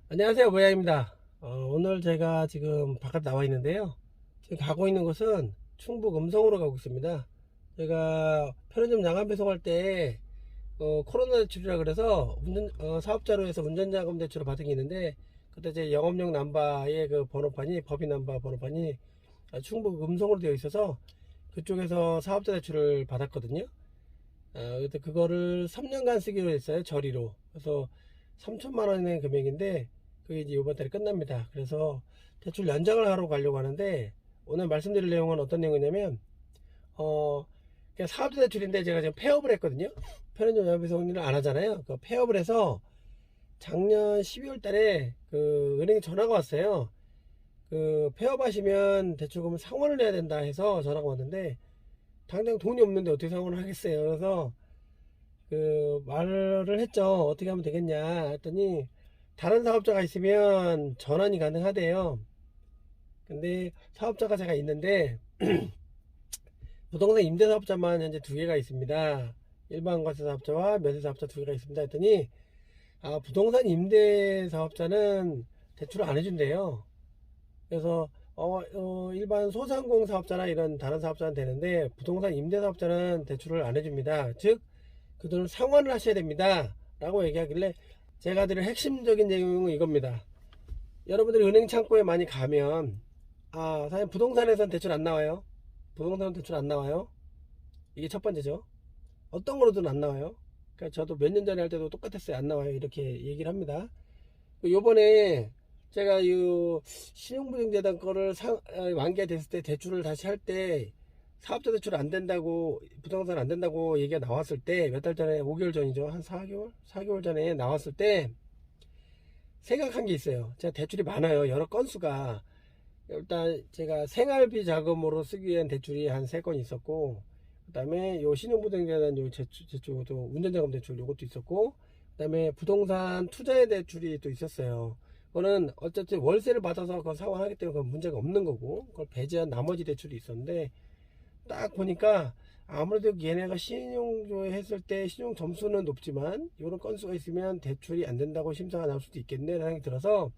안녕하세요, 모양입니다. 오늘 제가 지금 바깥 나와 있는데요. 지금 가고 있는 곳은 충북 음성으로 가고 있습니다. 제가 편의점 야간 배송할 때 코로나 대출이라 그래서 사업자로 해서 운전자금 대출을 받은 게 있는데, 그때 제 영업용 남바의 그 번호판이, 법인 남바 번호판이 충북 음성으로 되어 있어서 그쪽에서 사업자 대출을 받았거든요. 그때 그거를 3년간 쓰기로 했어요, 저리로. 그래서 3천만 원의 금액인데 그게 이제 이번 달에 끝납니다. 그래서 대출 연장을 하러 가려고 하는데, 오늘 말씀드릴 내용은 어떤 내용이냐면 그냥 사업자 대출인데, 제가 지금 폐업을 했거든요. 편의점 야배송일을 안 하잖아요. 그 폐업을 해서 작년 12월 달에 그 은행에 전화가 왔어요. 그 폐업하시면 대출금을 상환을 해야 된다 해서 전화가 왔는데, 당장 돈이 없는데 어떻게 상환을 하겠어요. 그래서 그 말을 했죠. 어떻게 하면 되겠냐 했더니, 다른 사업자가 있으면 전환이 가능하대요. 근데 사업자가 제가 있는데 부동산 임대사업자만 현재 두 개가 있습니다. 일반 과세사업자와 면세사업자 두 개가 있습니다 했더니, 부동산 임대사업자는 대출을 안 해준대요. 그래서 일반 소상공 사업자나 이런 다른 사업자는 되는데, 부동산 임대사업자는 대출을 안 해줍니다. 즉, 그 돈을 상환을 하셔야 됩니다 라고 얘기하길래, 제가 드릴 핵심적인 내용은 이겁니다. 여러분들이 은행 창구에 많이 가면, 사실 부동산에선 대출 안 나와요. 부동산은 대출 안 나와요. 이게 첫 번째죠. 어떤 거로든 안 나와요. 그러니까 저도 몇 년 전에 할 때도 똑같았어요. 안 나와요. 이렇게 얘기를 합니다. 요번에 제가 이 신용부등재단 거를 만기가 됐을 때 대출을 다시 할 때, 사업자 대출 안 된다고, 부동산 안 된다고 얘기가 나왔을 때, 몇 달 전에, 5개월 전이죠. 한 4개월? 4개월 전에 나왔을 때 생각한 게 있어요. 제가 대출이 많아요. 여러 건수가. 일단 제가 생활비 자금으로 쓰기 위한 대출이 한 3건 있었고, 그 다음에 요 신용부등재단 요 제주도 운전자금 대출 요것도 있었고, 그 다음에 부동산 투자의 대출이 또 있었어요. 그거는 어쨌든 월세를 받아서 그걸 상환하기 때문에 그건 문제가 없는 거고, 그걸 배제한 나머지 대출이 있었는데, 딱 보니까 아무래도 얘네가 신용조회 했을 때 신용 점수는 높지만 요런 건수가 있으면 대출이 안 된다고 심사가 나올 수도 있겠네 라는 생각이 들어서,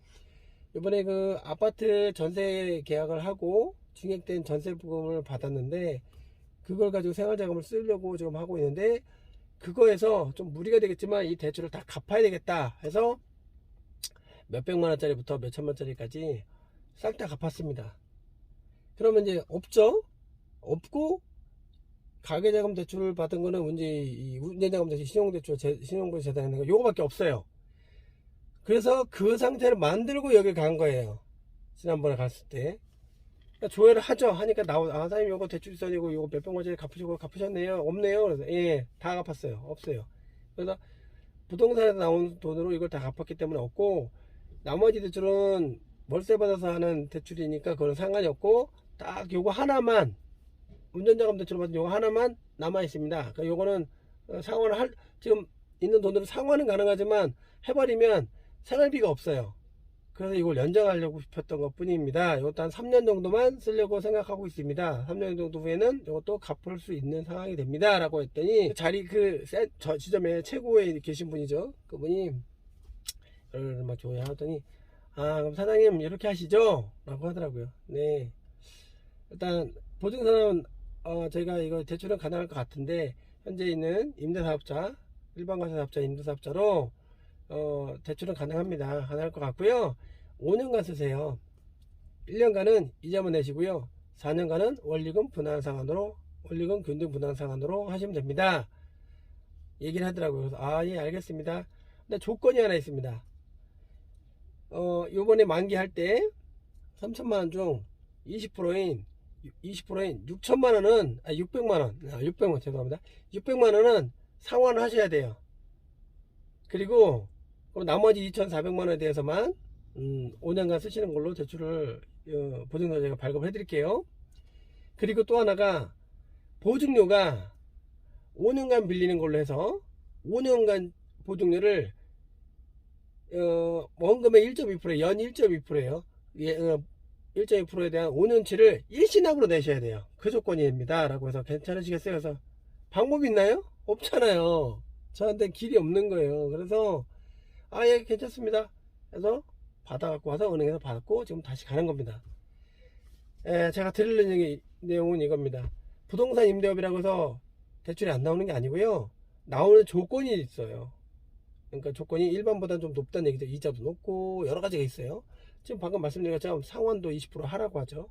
이번에 그 아파트 전세 계약을 하고 증액된 전세 부금을 받았는데, 그걸 가지고 생활자금을 쓰려고 지금 하고 있는데, 그거에서 좀 무리가 되겠지만 이 대출을 다 갚아야 되겠다 해서 몇백만 원짜리부터 몇천만 원짜리까지 싹 다 갚았습니다. 그러면 이제 없죠? 없고, 가계자금 대출을 받은 거는 이제 이 운전자금 대출, 신용대출, 신용부 재단에 있는 거 요거밖에 없어요. 그래서 그 상태를 만들고 여기 간 거예요. 지난번에 갔을 때. 그러니까 조회를 하죠. 하니까 사장님 요거 대출 있어지고 요거 몇백만짜리 갚으시고 갚으셨네요. 없네요. 그래서 예, 다 갚았어요. 없어요. 그래서 부동산에서 나온 돈으로 이걸 다 갚았기 때문에 없고, 나머지 대출은 월세 받아서 하는 대출이니까 그건 상관이 없고, 딱 요거 하나만, 운전자금 대출 받은 요거 하나만 남아 있습니다. 그러니까 요거는 상환을 지금 있는 돈으로 상환은 가능하지만 해버리면 생활비가 없어요. 그래서 이걸 연장하려고 싶었던 것 뿐입니다. 이것도 한 3년 정도만 쓰려고 생각하고 있습니다. 3년 정도 후에는 이것도 갚을 수 있는 상황이 됩니다 라고 했더니, 자리 저 지점에 최고에 계신 분이죠. 그분이 저를 막 조회하더니, 그럼 사장님 이렇게 하시죠 라고 하더라고요. 네, 일단 보증서는 저희가 이거 대출은 가능할 것 같은데, 현재 있는 임대사업자, 일반과세사업자 임대사업자로 대출은 가능할 것 같고요. 5년간 쓰세요. 1년간은 이자만 내시고요. 4년간은 원리금 균등 분할 상환으로 하시면 됩니다. 얘기를 하더라고요. 그래서 예, 알겠습니다. 근데 조건이 하나 있습니다. 요번에 만기할 때 3천만 원 중 20%인 6천만 원은 600만 원, 600만 죄송합니다. 600만 원은 상환을 하셔야 돼요. 그리고 그럼 나머지 2,400만 원에 대해서만 5년간 쓰시는 걸로 대출을 보증서 제가 발급을 해드릴게요. 그리고 또 하나가, 보증료가 5년간 빌리는 걸로 해서 5년간 보증료를 원금의 1.2%, 연 1.2%예요. 1.2%에 대한 5년치를 일시납으로 내셔야 돼요. 그 조건입니다 라고 해서 괜찮으시겠어요? 그래서 방법이 있나요? 없잖아요. 저한테 길이 없는 거예요. 그래서 예, 괜찮습니다. 그래서 받아갖고 와서 은행에서 받았고 지금 다시 가는 겁니다. 제가 드리는 내용은 이겁니다. 부동산 임대업이라고 해서 대출이 안 나오는 게 아니고요. 나오는 조건이 있어요. 그러니까 조건이 일반보다 좀 높다는 얘기죠. 이자도 높고 여러 가지가 있어요. 지금 방금 말씀드린 것처럼 상환도 20% 하라고 하죠.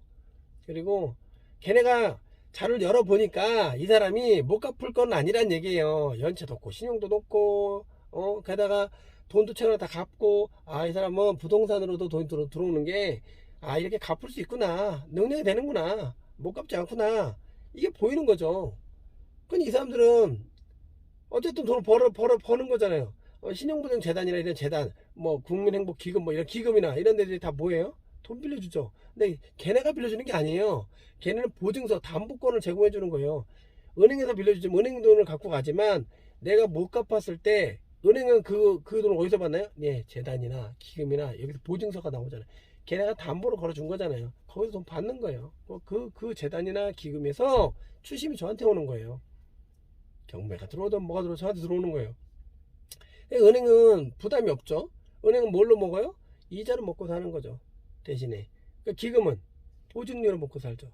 그리고 걔네가 자료를 열어보니까 이 사람이 못 갚을 건 아니란 얘기예요. 연체도 높고 신용도 높고 게다가 돈도 채로 다 갚고 이 사람은 부동산으로도 돈이 들어오는 게 이렇게 갚을 수 있구나, 능력이 되는구나, 못 갚지 않구나, 이게 보이는 거죠. 그럼 이 사람들은 어쨌든 돈을 버는 거잖아요. 신용보증재단이나 이런 재단, 뭐 국민행복기금, 뭐 이런 기금이나 이런 데들이 다 뭐예요? 돈 빌려주죠. 근데 걔네가 빌려주는 게 아니에요. 걔네는 보증서, 담보권을 제공해 주는 거예요. 은행에서 빌려주지만 은행 돈을 갖고 가지만 내가 못 갚았을 때 은행은 그 돈을 어디서 받나요? 네, 재단이나 기금이나 여기서 보증서가 나오잖아요. 걔네가 담보로 걸어준 거잖아요. 거기서 돈 받는 거예요. 그 재단이나 기금에서 추심이 저한테 오는 거예요. 경매가 들어오든 뭐가 들어오든 저한테 들어오는 거예요. 은행은 부담이 없죠. 은행은 뭘로 먹어요? 이자를 먹고 사는 거죠. 대신에 기금은 보증료를 먹고 살죠.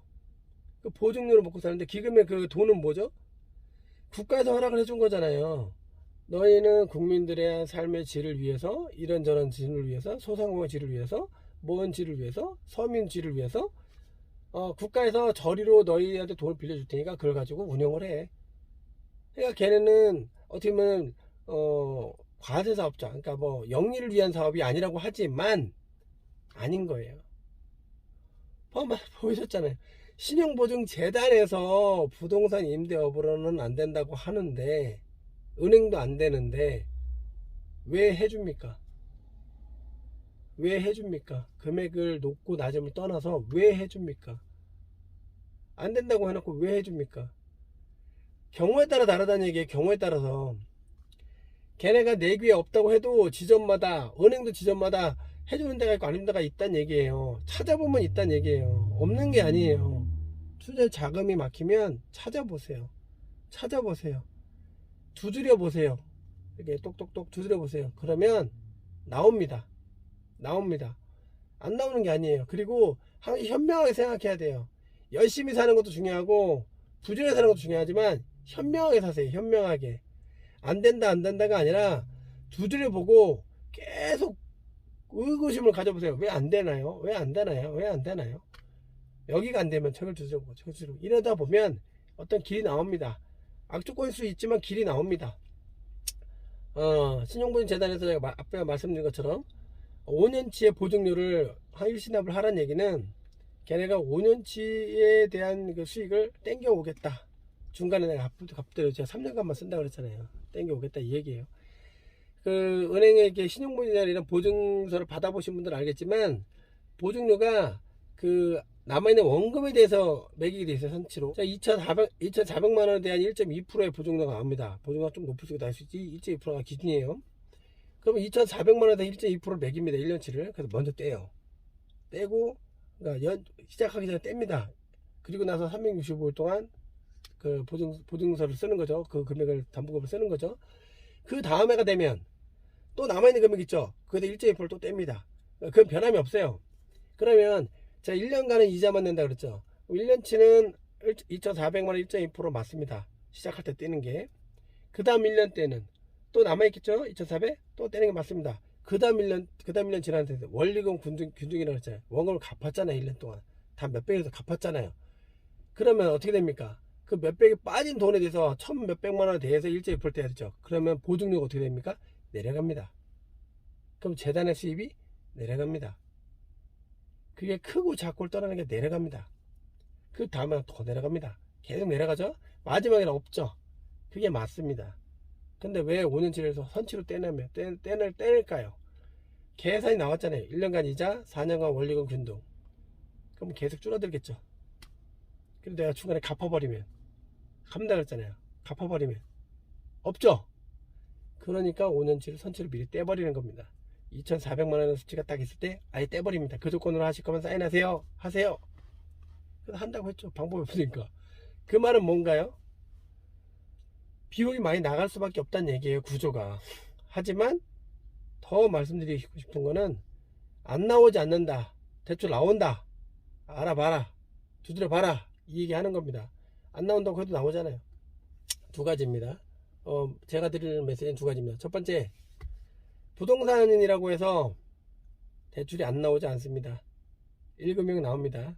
그 보증료를 먹고 사는데 기금의 그 돈은 뭐죠? 국가에서 허락을 해준 거잖아요. 너희는 국민들의 삶의 질을 위해서, 이런저런 질을 위해서, 소상공인 질을 위해서, 뭔 질을 위해서, 서민 질을 위해서 국가에서 저리로 너희한테 돈을 빌려줄 테니까 그걸 가지고 운영을 해. 그러니까 걔네는 어떻게 보면 과세사업자, 그러니까 뭐 영리를 위한 사업이 아니라고 하지만 아닌 거예요. 보이셨잖아요. 신용보증재단에서 부동산 임대업으로는 안 된다고 하는데, 은행도 안 되는데 왜 해줍니까? 왜 해줍니까? 금액을 높고 낮음을 떠나서 왜 해줍니까? 안 된다고 해놓고 왜 해줍니까? 경우에 따라 다르다는 얘기예요. 경우에 따라서 걔네가 내 귀에 없다고 해도 지점마다, 은행도 지점마다 해주는 데가 있고 아닌 데가 있다는 얘기예요. 찾아보면 있다는 얘기예요. 없는 게 아니에요. 투자 자금이 막히면 찾아보세요. 두드려 보세요. 이렇게 똑똑똑 두드려 보세요. 그러면 나옵니다. 안 나오는 게 아니에요. 그리고 현명하게 생각해야 돼요. 열심히 사는 것도 중요하고 부지런히 사는 것도 중요하지만 현명하게 사세요. 현명하게. 안 된다가 아니라 두드려 보고 계속 의구심을 가져보세요. 왜 안 되나요? 여기가 안 되면 저걸 두드려보고 이러다 보면 어떤 길이 나옵니다. 악조건일 수 있지만 길이 나옵니다. 신용보증재단에서 제가 앞에 말씀드린 것처럼 5년치의 보증료를 일시납을 하라는 얘기는 걔네가 5년치에 대한 그 수익을 땡겨 오겠다. 중간에 내가 갚더라도 제가 3년간만 쓴다 그랬잖아요. 땡겨 오겠다 이 얘기예요. 그 은행에게 신용보증이나 이런 보증서를 받아보신 분들은 알겠지만 보증료가 그 남아있는 원금에 대해서 매기게 돼 있어요. 선치로. 자, 2,400만 원에 대한 1.2%의 보증료가 나옵니다. 보증료가 좀 높을 수도 있을 수 있지. 1.2%가 기준이에요. 그러면 2,400만 원에 대한 1.2%를 매깁니다. 1년치를. 그래서 먼저 떼요. 떼고 그러니까 시작하기 전에 뗍니다. 그리고 나서 365일 동안 그 보증서를 쓰는 거죠. 그 금액을 담보금을 쓰는 거죠. 그 다음 해가 되면 또 남아있는 금액 있죠. 그래서 1.2%를 또 뗍니다. 그건 변함이 없어요. 그러면 제가 1년간은 이자만 낸다 그랬죠. 1년치는 2,400만 원 1.2% 맞습니다. 시작할 때 떼는 게. 그 다음 1년 때는 또 남아있겠죠. 2,400 또 떼는 게 맞습니다. 그 다음 1년 지났는데 원리금 균등이라고 했잖아요. 원금을 갚았잖아요. 1년 동안 다 몇백에서 갚았잖아요. 그러면 어떻게 됩니까? 그 몇백이 빠진 돈에 대해서 1,몇백만 원에 대해서 1.2% 떼야 되죠. 그러면 보증료가 어떻게 됩니까? 내려갑니다. 그럼 재단의 수입이 내려갑니다. 그게 크고 작고를 떠나는 게 내려갑니다. 그 다음에 더 내려갑니다. 계속 내려가죠. 마지막에는 없죠. 그게 맞습니다. 근데 왜 5년치에서 선치로 떼낼까요? 계산이 나왔잖아요. 1년간 이자, 4년간 원리금 균등. 그럼 계속 줄어들겠죠. 그리고 내가 중간에 갚아버리면, 갚는다 그랬잖아요. 갚아버리면 없죠. 그러니까 5년치를 선치를 미리 떼버리는 겁니다. 2,400만 원의 수치가 딱 있을 때 아예 떼버립니다. 그 조건으로 하실 거면 사인하세요. 하세요. 그래서 한다고 했죠. 방법이 없으니까. 그 말은 뭔가요? 비용이 많이 나갈 수밖에 없다는 얘기예요. 구조가. 하지만 더 말씀드리고 싶은 거는 안 나오지 않는다, 대출 나온다, 알아봐라, 두드려 봐라, 이 얘기 하는 겁니다. 안 나온다고 해도 나오잖아요. 두 가지입니다. 제가 드릴 메시지는 두 가지입니다. 첫 번째, 부동산인이라고 해서 대출이 안 나오지 않습니다. 1금융 나옵니다.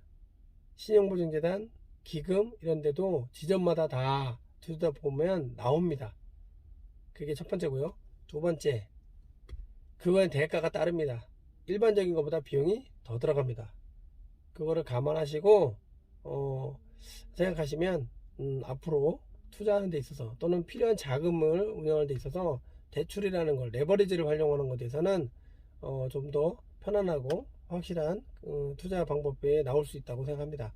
신용보증재단, 기금 이런 데도 지점마다 다 들여다보면 나옵니다. 그게 첫 번째고요. 두 번째, 그거에 대가가 따릅니다. 일반적인 것보다 비용이 더 들어갑니다. 그거를 감안하시고 생각하시면 앞으로 투자하는 데 있어서 또는 필요한 자금을 운영하는 데 있어서 대출이라는 걸, 레버리지를 활용하는 것에 대해서는 좀 더 편안하고 확실한 투자 방법이 나올 수 있다고 생각합니다.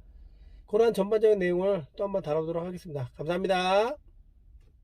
그러한 전반적인 내용을 또 한번 다뤄보도록 하겠습니다. 감사합니다.